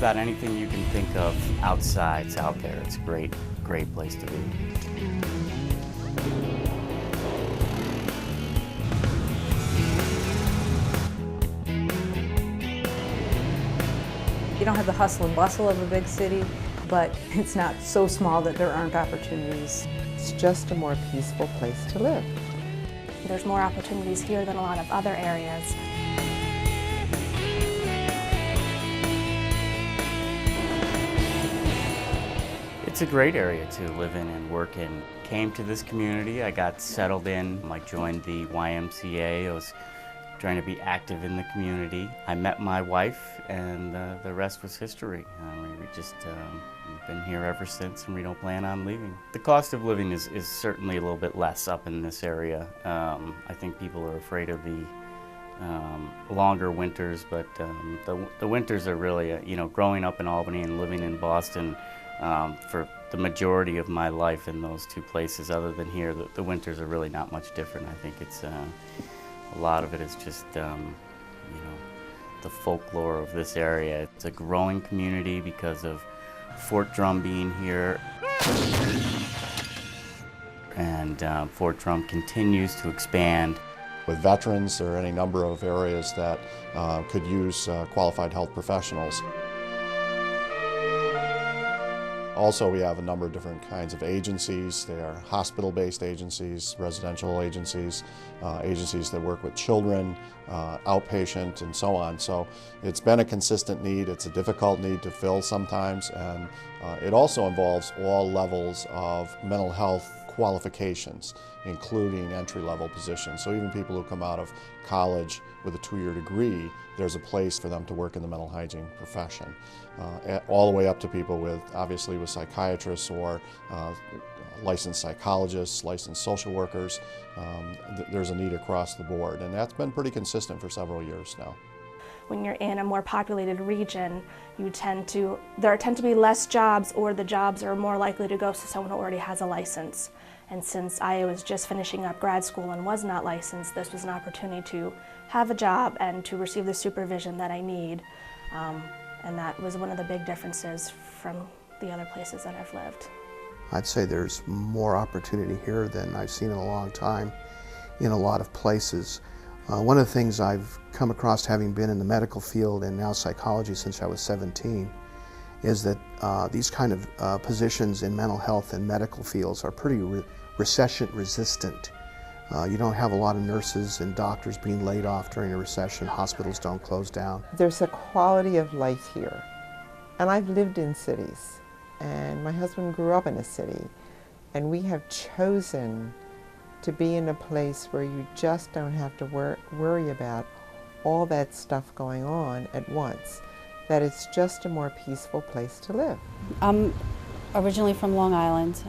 about anything you can think of outside's out there. It's a great, great place to be. You don't have the hustle and bustle of a big city, but it's not so small that there aren't opportunities. It's just a more peaceful place to live. There's more opportunities here than a lot of other areas. It's a great area to live in and work in. Came to this community, I got settled in. I joined the YMCA. I was trying to be active in the community. I met my wife, and the rest was history. We just we've been here ever since, and we don't plan on leaving. The cost of living is certainly a little bit less up in this area. I think people are afraid of the longer winters, but the winters are really, growing up in Albany and living in Boston for the majority of my life in those two places, other than here, the winters are really not much different. I think it's a lot of it is just, the folklore of this area. It's a growing community because of Fort Drum being here. And Fort Drum continues to expand. With veterans, there are any number of areas that could use qualified health professionals. Also, we have a number of different kinds of agencies. They are hospital-based agencies, residential agencies, agencies that work with children, outpatient, and so on. So it's been a consistent need. It's a difficult need to fill sometimes, and it also involves all levels of mental health qualifications, including entry-level positions. So even people who come out of college with a 2-year degree, there's a place for them to work in the mental hygiene profession. All the way up to people with, obviously, with psychiatrists or licensed psychologists, licensed social workers. There's a need across the board, and that's been pretty consistent for several years now. When you're in a more populated region, there tend to be less jobs, or the jobs are more likely to go to someone who already has a license. And since I was just finishing up grad school and was not licensed, this was an opportunity to have a job and to receive the supervision that I need. And that was one of the big differences from the other places that I've lived. I'd say there's more opportunity here than I've seen in a long time in a lot of places. One of the things I've come across, having been in the medical field and now psychology since I was 17, is that these kind of positions in mental health and medical fields are pretty recession resistant. You don't have a lot of nurses and doctors being laid off during a recession. Hospitals don't close down. There's a quality of life here. And I've lived in cities, and my husband grew up in a city, and we have chosen to be in a place where you just don't have to worry about all that stuff going on at once, that it's just a more peaceful place to live. I'm originally from Long Island.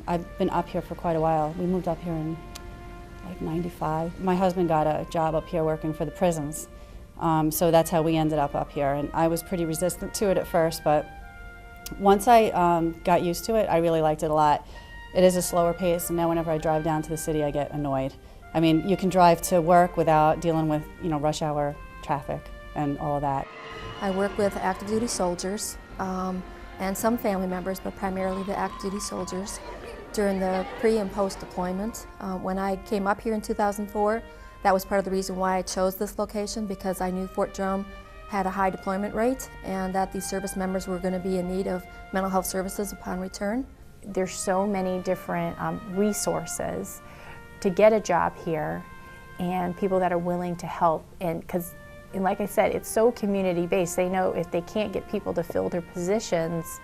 I've been up here for quite a while. We moved up here in like '95. My husband got a job up here working for the prisons, so that's how we ended up here. And I was pretty resistant to it at first, but once I got used to it, I really liked it a lot. It is a slower pace, and now whenever I drive down to the city, I get annoyed. I mean, you can drive to work without dealing with, rush hour traffic and all of that. I work with active duty soldiers and some family members, but primarily the active duty soldiers during the pre and post deployment. When I came up here in 2004, that was part of the reason why I chose this location, because I knew Fort Drum had a high deployment rate and that these service members were going to be in need of mental health services upon return. There's so many different resources to get a job here, and people that are willing to help. And like I said, it's so community-based. They know if they can't get people to fill their positions,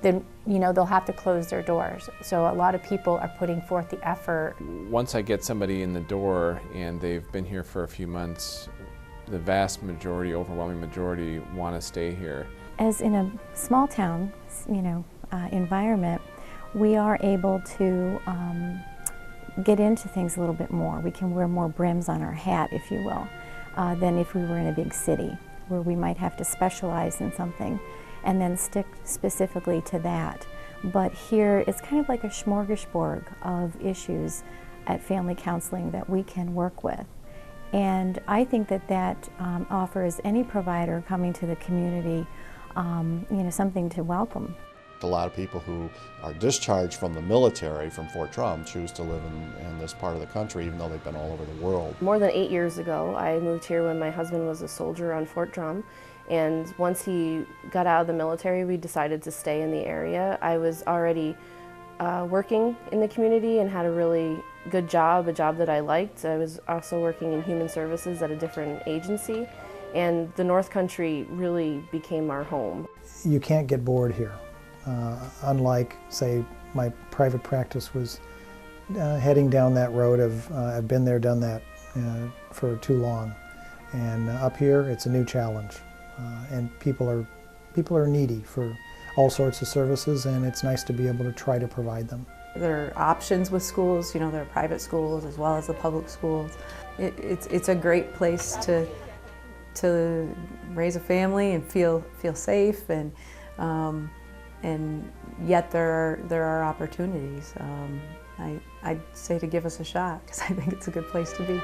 then they'll have to close their doors. So a lot of people are putting forth the effort. Once I get somebody in the door and they've been here for a few months, the vast majority, overwhelming majority, want to stay here. As in a small town, environment, we are able to get into things a little bit more. We can wear more brims on our hat, if you will, than if we were in a big city, where we might have to specialize in something and then stick specifically to that. But here, it's kind of like a smorgasbord of issues at family counseling that we can work with. And I think that that offers any provider coming to the community, something to welcome. A lot of people who are discharged from the military, from Fort Drum, choose to live in this part of the country, even though they've been all over the world. More than 8 years ago, I moved here when my husband was a soldier on Fort Drum. And once he got out of the military, we decided to stay in the area. I was already working in the community and had a really good job, a job that I liked. I was also working in human services at a different agency. And the North Country really became our home. You can't get bored here. Unlike, say, my private practice was heading down that road of I've been there, done that for too long. And up here, it's a new challenge. And people are needy for all sorts of services, and it's nice to be able to try to provide them. There are options with schools, there are private schools as well as the public schools. It's a great place to raise a family and feel safe, and yet there are opportunities. I'd say to give us a shot, because I think it's a good place to be.